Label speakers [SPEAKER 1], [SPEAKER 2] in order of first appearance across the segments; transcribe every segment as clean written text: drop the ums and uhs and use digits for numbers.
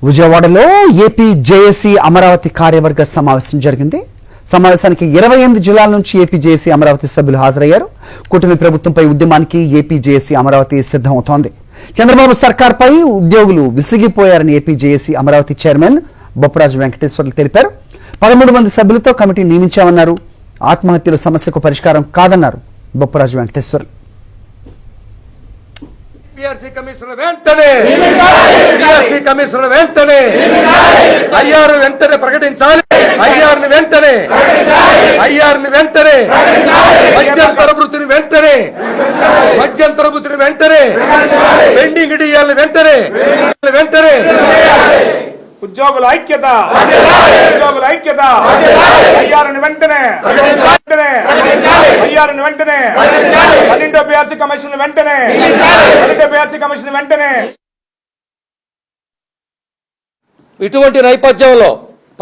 [SPEAKER 1] విజయవాడలో AP JAC Amaravati కార్యవర్గ సమావేశం జరిగింది. సమావేశానికి 28 జిల్లాల నుంచి ఏపీ జేఏసీ అమరావతి సభ్యులు హాజరయ్యారు. కూటమి ప్రభుత్వంపై ఉద్యమానికి ఏపీ జేఏసీ అమరావతి సిద్ధమవుతోంది. చంద్రబాబు సర్కార్పై ఉద్యోగులు విసిగిపోయారని AP JAC Amaravati chairman Bopparaju Venkateswarlu తెలిపారు. 13 మంది సభ్యులతో కమిటీ నియమించామన్నారు. ఆత్మహత్యల సమస్యకు పరిష్కారం కాదన్నారు బొప్పరాజు వెంకటేశ్వర్లు.
[SPEAKER 2] పిఆర్సీ కమిషన్ వెంటనే ఐఆర్ వెంటనే ప్రకటించాలి. ఐఆర్ని వెంటనే మధ్యంతర వృత్తిని వెంటనే పెండింగ్ డిఎల్ని వెంటనే
[SPEAKER 3] ఉద్యోగుల ఐక్యత ఐఆర్ని వెంటనే పిఆర్సీ కమిషన్ వెంటనే
[SPEAKER 2] ఇటువంటి నేపథ్యంలో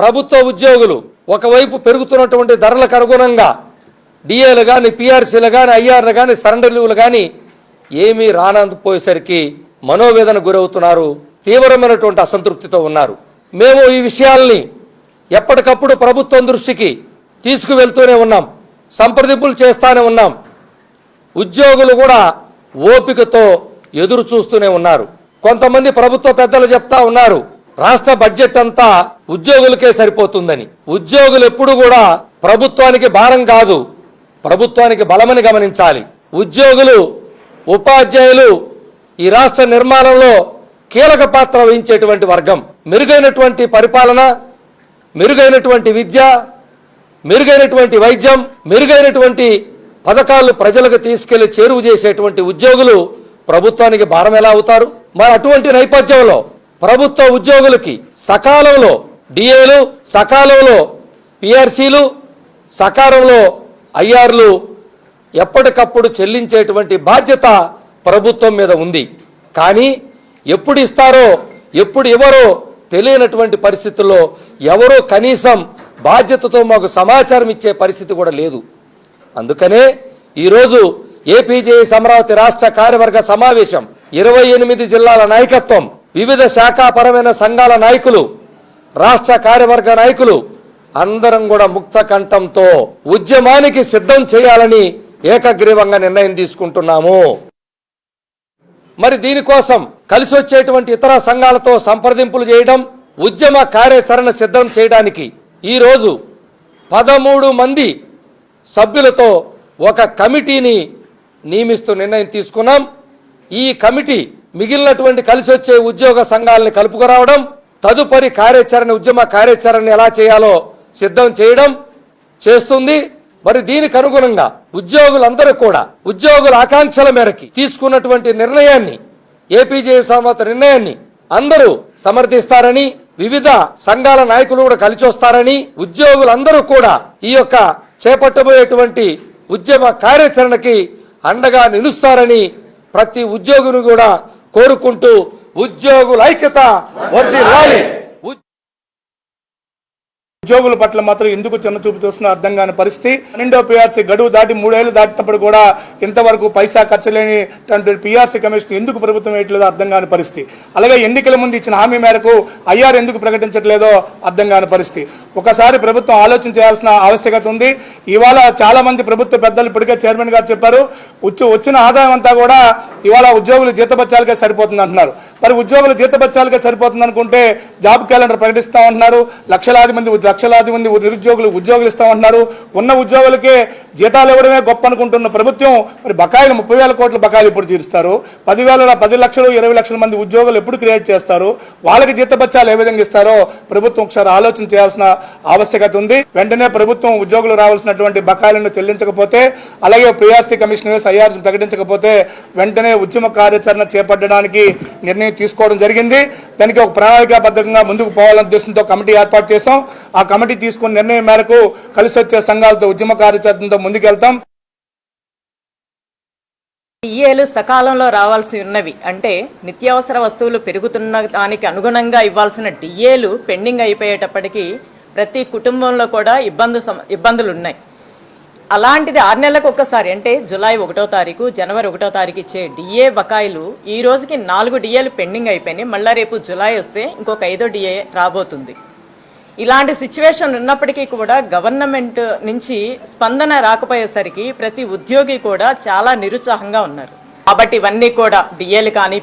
[SPEAKER 2] ప్రభుత్వ ఉద్యోగులు ఒకవైపు పెరుగుతున్నటువంటి ధరలకు అనుగుణంగా డిఏలు కానీ పిఆర్సీలు కానీ ఐఆర్లు కానీ సరెండర్ లీవ్లు కానీ ఏమీ రానందుపోయేసరికి మనోవేదన గురవుతున్నారు. తీవ్రమైనటువంటి అసంతృప్తితో ఉన్నారు. మేము ఈ విషయాల్ని ఎప్పటికప్పుడు ప్రభుత్వం దృష్టికి తీసుకువెళ్తూనే ఉన్నాం, సంప్రదింపులు చేస్తూనే ఉన్నాం. ఉద్యోగులు కూడా ఓపికతో ఎదురు చూస్తూనే ఉన్నారు. కొంతమంది ప్రభుత్వ పెద్దలు చెప్తా ఉన్నారు, రాష్ట్ర బడ్జెట్ అంతా ఉద్యోగులకే సరిపోతుందని. ఉద్యోగులు ఎప్పుడు కూడా ప్రభుత్వానికి భారం కాదు, ప్రభుత్వానికి బలమని గమనించాలి. ఉద్యోగులు, ఉపాధ్యాయులు ఈ రాష్ట్ర నిర్మాణంలో కీలక పాత్ర వహించేటువంటి వర్గం. మెరుగైనటువంటి పరిపాలన, మెరుగైనటువంటి విద్య, మెరుగైనటువంటి వైద్యం, మెరుగైనటువంటి పథకాలు ప్రజలకు తీసుకెళ్లి చేరువ చేసేటువంటి ఉద్యోగులు ప్రభుత్వానికి భారం ఎలా అవుతారు? మరి అటువంటి నేపథ్యంలో ప్రభుత్వ ఉద్యోగులకి సకాలంలో డిఏలు, సకాలంలో పిఆర్సీలు, సకాలంలో ఐఆర్లు ఎప్పటికప్పుడు చెల్లించేటువంటి బాధ్యత ప్రభుత్వం మీద ఉంది. కానీ ఎప్పుడు ఇస్తారో ఎప్పుడు ఇవ్వరో తెలియనటువంటి పరిస్థితుల్లో ఎవరో కనీసం బాధ్యతతో మాకు సమాచారం ఇచ్చే పరిస్థితి కూడా లేదు. అందుకనే ఈరోజు ఏపీ జేఏసీ అమరావతి రాష్ట్ర కార్యవర్గ సమావేశం 28 జిల్లాల నాయకత్వం, వివిధ శాఖాపరమైన సంఘాల నాయకులు, రాష్ట్ర కార్యవర్గ నాయకులు అందరం కూడా ముక్త కంఠంతో ఉద్యమానికి సిద్ధం చేయాలని ఏకగ్రీవంగా నిర్ణయం తీసుకుంటున్నాము. మరి దీనికోసం కలిసి వచ్చేటువంటి ఇతర సంఘాలతో సంప్రదింపులు చేయడం, ఉద్యమ కార్యాచరణ సిద్ధం చేయడానికి ఈరోజు 13 మంది సభ్యులతో ఒక కమిటీని నియమిస్తూ నిర్ణయం తీసుకున్నాం. ఈ కమిటీ మిగిలినటువంటి కలిసి వచ్చే ఉద్యోగ సంఘాలని కలుపుకురావడం, తదుపరి కార్యాచరణ, ఉద్యమ కార్యాచరణ ఎలా చేయాలో సిద్ధం చేయడం చేస్తుంది. మరి దీనికి అనుగుణంగా ఉద్యోగులందరూ కూడా ఉద్యోగుల ఆకాంక్షల మేరకి తీసుకున్నటువంటి నిర్ణయాన్ని, ఏపీ జేఏసీ అమరావతి నిర్ణయాన్ని అందరూ సమర్థిస్తారని, వివిధ సంఘాల నాయకులు కూడా కలిసి వస్తారని, ఉద్యోగులందరూ కూడా ఈ యొక్క చేపట్టబోయేటువంటి ఉద్యమ కార్యాచరణకి అండగా నిలుస్తారని ప్రతి ఉద్యోగిని కూడా కోరుకుంటూ ఉద్యోగుల ఐక్యత వర్ధిల్లాలి.
[SPEAKER 3] ఉద్యోగుల పట్ల మాత్రం ఎందుకు చిన్న చూపు చూస్తున్నా అర్థం కాని పరిస్థితి. 12వ పిఆర్సీ గడువు దాటి 3 ఏళ్లు దాటినప్పుడు కూడా ఇంతవరకు పైసా ఖర్చు లేని పిఆర్సీ కమిషన్ ఎందుకు ప్రభుత్వం వేయట్లేదో అర్థం కాని పరిస్థితి. అలాగే ఎన్నికల ముందు ఇచ్చిన హామీ మేరకు ఐఆర్ ఎందుకు ప్రకటించట్లేదో అర్థం కాని పరిస్థితి. ఒకసారి ప్రభుత్వం ఆలోచన చేయాల్సిన ఆవశ్యకత ఉంది. ఇవాళ చాలా మంది ప్రభుత్వ పెద్దలు ఇప్పటికే చైర్మన్ గారు చెప్పారు, వచ్చిన ఆదాయం అంతా కూడా ఇవాళ ఉద్యోగులు జీతభత్యాలకే సరిపోతుంది అంటున్నారు. మరి ఉద్యోగులు జీతభత్యాలకే సరిపోతుంది అనుకుంటే జాబ్ క్యాలెండర్ ప్రకటిస్తామంటున్నారు. లక్షలాది మంది నిరుద్యోగులు ఉద్యోగులు ఇస్తామంటున్నారు. ఉన్న ఉద్యోగులకే జీతాలు ఇవ్వడమే గొప్ప అనుకుంటున్న ప్రభుత్వం మరి బకాయిలు 30,000 కోట్ల బకాయిలు ఇప్పుడు తీరుస్తారు. 10 లక్షలు 20 లక్షల మంది ఉద్యోగులు ఎప్పుడు క్రియేట్ చేస్తారు? వాళ్ళకి జీతభత్యాలు ఏ విధంగా ఇస్తారో ప్రభుత్వం ఒకసారి ఆలోచన చేయాల్సిన ఆవశ్యకత ఉంది. వెంటనే ప్రభుత్వం ఉద్యోగులు రావాల్సినటువంటి బకాయిలను చెల్లించకపోతే, అలాగే పిఆర్సీ కమిషన్ వేసి ఐఆర్ ప్రకటించకపోతే వెంటనే ఉద్యమ కార్యాచరణ చేపట్టడానికి నిర్ణయం తీసుకోవడం జరిగింది. దానికి ఒక ప్రణాళికాబద్ధంగా ముందుకు పోవాలనే ఉద్దేశంతో కమిటీ ఏర్పాటు చేశాం. ఆ కమిటీ తీసుకున్న నిర్ణయం మేరకు కలిసి వచ్చే సంఘాలతో ఉద్యమ కార్యాచరణతో ముందుకెళ్తాం.
[SPEAKER 4] డిఏలు సకాలంలో రావాల్సి ఉన్నవి అంటే నిత్యావసర వస్తువులు పెరుగుతున్న దానికి అనుగుణంగా ఇవ్వాల్సిన డిఏలు పెండింగ్ అయిపోయేటప్పటికీ ప్రతి కుటుంబంలో కూడా ఇబ్బందులు ఉన్నాయి. అలాంటిది 6 నెలలకు ఒక్కసారి అంటే జూలై 1వ తారీఖు, జనవరి 1వ తారీఖు ఇచ్చే డిఏ బకాయిలు ఈ రోజుకి 4 డిఏలు పెండింగ్ అయిపోయినాయి. మళ్ళీ రేపు జూలై వస్తే ఇంకొక 5వ డిఏ రాబోతుంది. ఇలాంటి సిచ్యువేషన్ ఉన్నప్పటికీ కూడా గవర్నమెంట్ నుంచి స్పందన రాకపోయేసరికి ప్రతి ఉద్యోగి కూడా చాలా నిరుత్సాహంగా ఉన్నారు. కాబట్టి ఇవన్నీ కూడా డిఏలు కానీ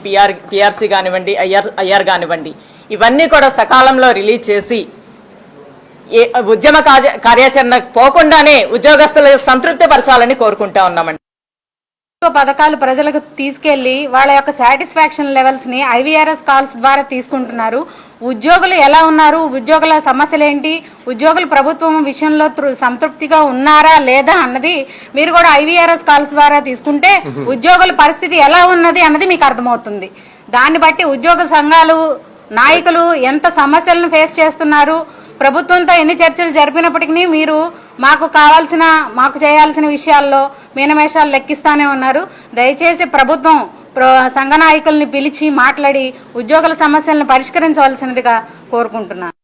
[SPEAKER 4] పిఆర్సీ కానివ్వండి, ఐఆర్ కానివ్వండి, ఇవన్నీ కూడా సకాలంలో రిలీజ్ చేసి ఉద్యమ కార్యాచరణ పోకుండానే ఉద్యోగస్తులు సంతృప్తి పరచాలని కోరుకుంటా ఉన్నామండి.
[SPEAKER 5] పథకాలు ప్రజలకు తీసుకెళ్లి వాళ్ళ యొక్క సాటిస్ఫాక్షన్ లెవెల్స్ ని ఐవీఆర్ఎస్ కాల్స్ ద్వారా తీసుకుంటున్నారు. ఉద్యోగులు ఎలా ఉన్నారు, ఉద్యోగుల సమస్యలు ఏంటి, ఉద్యోగులు ప్రభుత్వం విషయంలో సంతృప్తిగా ఉన్నారా లేదా అన్నది మీరు కూడా ఐవీఆర్ఎస్ కాల్స్ ద్వారా తీసుకుంటే ఉద్యోగుల పరిస్థితి ఎలా ఉన్నది అన్నది మీకు అర్థమవుతుంది. దాన్ని బట్టి ఉద్యోగ సంఘాలు నాయకులు ఎంత సమస్యలను ఫేస్ చేస్తున్నారు, ప్రభుత్వంతో ఎన్ని చర్చలు జరిపినప్పటికీ మీరు మాకు చేయాల్సిన విషయాల్లో మీనమేషాలు లెక్కిస్తానే ఉన్నారు. దయచేసి ప్రభుత్వం సంఘ నాయకుల్ని పిలిచి మాట్లాడి ఉద్యోగుల సమస్యలను పరిష్కరించవలసినదిగా కోరుకుంటున్నాను.